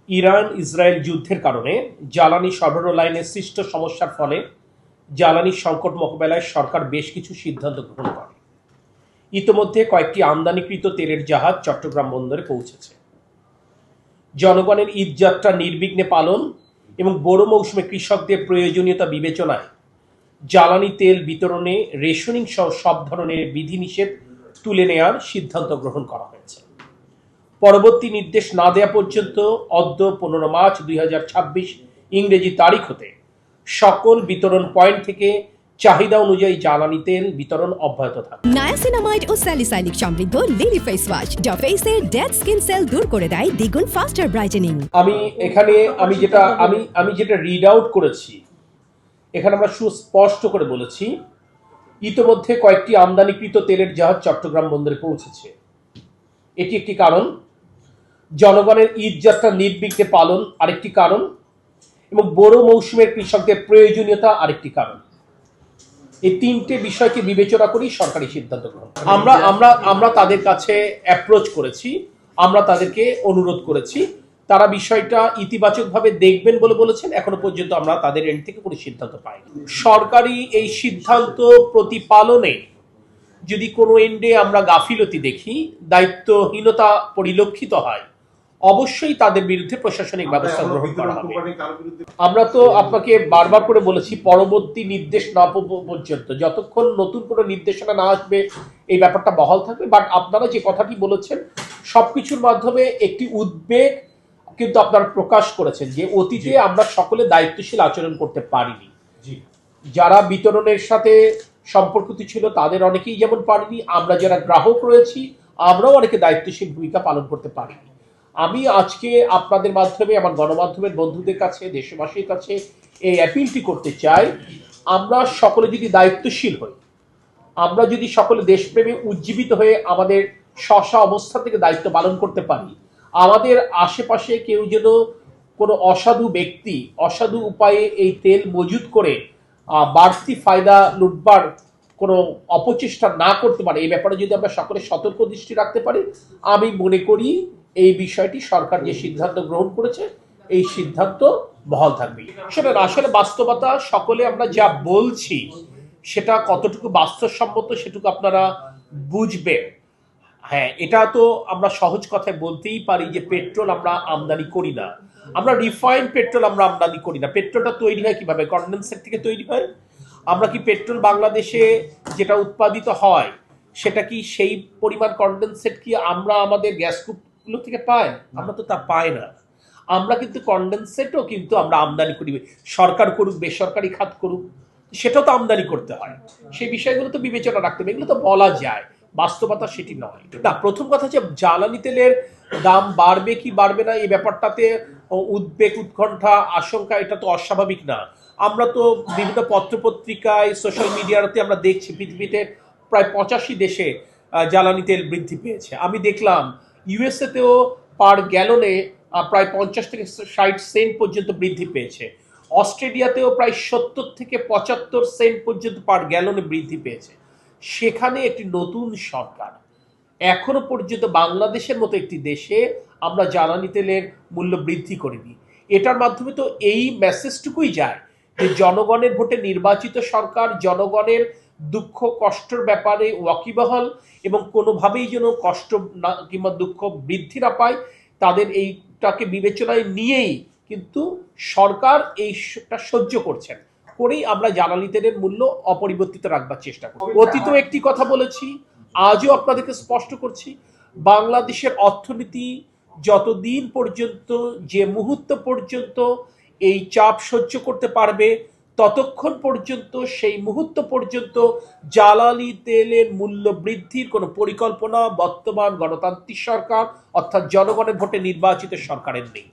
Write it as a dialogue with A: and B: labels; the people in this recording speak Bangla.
A: ইরান ইসরায়েল যুদ্ধের কারণে জ্বালানি সরবরাহ লাইনে সৃষ্ট সমস্যার ফলে জ্বালানি সংকট মোকাবেলায় সরকার বেশ কিছু সিদ্ধান্ত গ্রহণ করে। ইতোমধ্যে কয়েকটি আমদানিকৃত তেলের জাহাজ চট্টগ্রাম বন্দরে পৌঁছেছে। জনগণের ঈদযাত্রা নির্বিঘ্নে পালন এবং বোরো মৌসুমে কৃষকদের প্রয়োজনীয়তা বিবেচনায় জ্বালানি তেল বিতরণে রেশনিং সহ সব ধরনের বিধিনিষেধ তুলে নেওয়ার সিদ্ধান্ত গ্রহণ করা হয়েছে। পরবর্তী নির্দেশ না দেওয়া পর্যন্ত অদ্য 15 মার্চ 2026 ইংরেজি তারিখ হতে সকল বিতরণ পয়েন্ট থেকে চাহিদা অনুযায়ী জ্বালানি তেল বিতরণ অব্যাহত থাকবে।
B: নায়াসিনামাইড ও স্যালিসাইলিক সমৃদ্ধ লিলি ফেস ওয়াশ যা ফেসের ডেড স্কিন সেল দূর করে দেয় দ্বিগুণ ফাস্টার ব্রাইটেনিং।
A: আমি যেটা রিড আউট করেছি, এখানে আমরা সুস্পষ্ট করে বলেছি ইতোমধ্যে কয়েকটি আমদানিকৃত তেলের জাহাজ চট্টগ্রাম বন্দরে পৌঁছেছে। এটি একটি কারণ, জনগণের ঈদযাত্রা নির্বিঘ্নে পালন আরেকটি কারণ, এবং বোরো মৌসুমের কৃষকদের প্রয়োজনীয়তা আরেকটি কারণ। এই তিনটে বিষয়কে বিবেচনা করেই সরকারি সিদ্ধান্ত গ্রহণ। আমরা তাদের কাছে অ্যাপ্রোচ করেছি, আমরা তাদেরকে অনুরোধ করেছি, তারা বিষয়টা ইতিবাচকভাবে দেখবেন বলে বলেছেন। এখনো পর্যন্ত আমরা তাদের এন্ড থেকে কোনো সিদ্ধান্ত পাইনি। সরকারি এই সিদ্ধান্ত প্রতিপালনে যদি কোনো এন্ডে আমরা গাফিলতি দেখি, দায়িত্বহীনতা পরিলক্ষিত হয়, অবশ্যই তাদের বিরুদ্ধে প্রশাসনিক ব্যবস্থা গ্রহণ করা হবে। আমরা তো আপনাকে বারবার করে বলেছি, পরবর্তী নির্দেশ না পর্যন্ত, যতক্ষণ নতুন কোনো নির্দেশনা না আসবে এই ব্যাপারটা বহাল থাকবে। বাট আপনারা যে কথাটি বলেছেন, সবকিছুর মাধ্যমে একটি উদ্বেগ কিন্তু আপনারা প্রকাশ করেছেন যে অতীতে আমরা সকলে দায়িত্বশীল আচরণ করতে পারিনি। যারা বিতরণের সাথে সম্পর্কিত ছিল তাদের অনেকেই যেমন পারিনি, আমরা যারা গ্রাহক রয়েছি আমরাও অনেকে দায়িত্বশীল ভূমিকা পালন করতে পারিনি। আমি আজকে আপনাদের মাধ্যমে আমার গণমাধ্যমের বন্ধুদের কাছে, দেশবাসীর কাছে এই অ্যাপিলটি করতে চাই, আমরা সকলে যদি দায়িত্বশীল হই, আমরা যদি সকলে দেশপ্রেমে উজ্জীবিত হয়ে আমাদের স্ব অবস্থা থেকে দায়িত্ব পালন করতে পারি, আমাদের আশেপাশে কেউ যেন কোনো অসাধু ব্যক্তি অসাধু উপায়ে এই তেল মজুত করে বাড়তি ফায়দা লুটবার কোনো অপচেষ্টা না করতে পারে, এই ব্যাপারে যদি আমরা সকলে সতর্ক দৃষ্টি রাখতে পারি, আমি মনে করি এই বিষয়টি সরকার যে সিদ্ধান্ত গ্রহণ করেছে এই সিদ্ধান্ত বহাল থাকবে। সেটা আসলে বাস্তবতা, সকলে আমরা যা বলছি সেটা কতটুকু বাস্তবসম্মত সেটুকু আপনারা বুঝবেন। হ্যাঁ, এটা তো আমরা সহজ কথায় বলতেই পারি যে পেট্রোল আমরা আমদানি করি না, আমরা রিফাইন্ড পেট্রোল আমরা আমদানি করি না। পেট্রোলটা তৈরি হয় কিভাবে? কনডেন্সেট থেকে তৈরি হয়। আমরা কি পেট্রোল বাংলাদেশে যেটা উৎপাদিত হয় সেটা কি সেই পরিমাণ কনডেন্সেট কি আমরা আমাদের গ্যাস কুপগুলো থেকে পাই? আমরা তো তা পাই না। আমরা কিন্তু কনডেন্সেটও কিন্তু আমরা আমদানি করি, সরকার করুক বেসরকারি খাত করুক, সেটাও তো আমদানি করতে হয়। সেই বিষয়গুলো তো বিবেচনা রাখতে হবে, এগুলো তো বলা যায়, বাস্তবতা সেটি নয়। না, প্রথম কথা হচ্ছে জ্বালানি তেলের দাম বাড়বে কি বাড়বে না এই ব্যাপারটাতে উদ্বেগ, উৎকণ্ঠা, আশঙ্কা এটা তো অস্বাভাবিক না। আমরা তো বিভিন্ন পত্রপত্রিকায়, সোশ্যাল মিডিয়াতে আমরা দেখছি পৃথিবীতে প্রায় 85 দেশে জ্বালানি তেল বৃদ্ধি পেয়েছে। আমি দেখলাম ইউএসএতেও পার গ্যালনে প্রায় 50 থেকে 60 সেন্ট পর্যন্ত বৃদ্ধি পেয়েছে। অস্ট্রেলিয়াতেও প্রায় 70 থেকে 75 সেন্ট পর্যন্ত পার গ্যালনে বৃদ্ধি পেয়েছে। সেখানে একটি নতুন সরকার, এখনো পর্যন্ত বাংলাদেশের মতো একটি দেশে আমরা জ্বালানি তেলের মূল্য বৃদ্ধি করিনি। এটার মাধ্যমে তো এই মেসেজটুকুই যায় যে জনগণের ভোটে নির্বাচিত সরকার জনগণের দুঃখ কষ্টের ব্যাপারে ওয়াকিবহাল এবং কোনোভাবেই যেন কষ্ট না কিংবা দুঃখ বৃদ্ধি না পায়, তাদের এইটাকে বিবেচনায় নিয়েই কিন্তু সরকার এইটা সহ্য করছেন, করেই আমরা জ্বালানি তেলের মূল্য অপরিবর্তিত রাখবার চেষ্টা করি। অতীতেও একটি কথা বলেছি, আজও আপনাদেরকে স্পষ্ট করছি, বাংলাদেশের অর্থনীতি যতদিন পর্যন্ত, যে মুহূর্ত পর্যন্ত এই চাপ সহ্য করতে পারবে, ততক্ষণ পর্যন্ত, সেই মুহূর্ত পর্যন্ত জ্বালানি তেলের মূল্য বৃদ্ধির কোনো পরিকল্পনা বর্তমান গণতান্ত্রিক সরকার অর্থাৎ জনগণের ভোটে নির্বাচিত সরকারের নেই।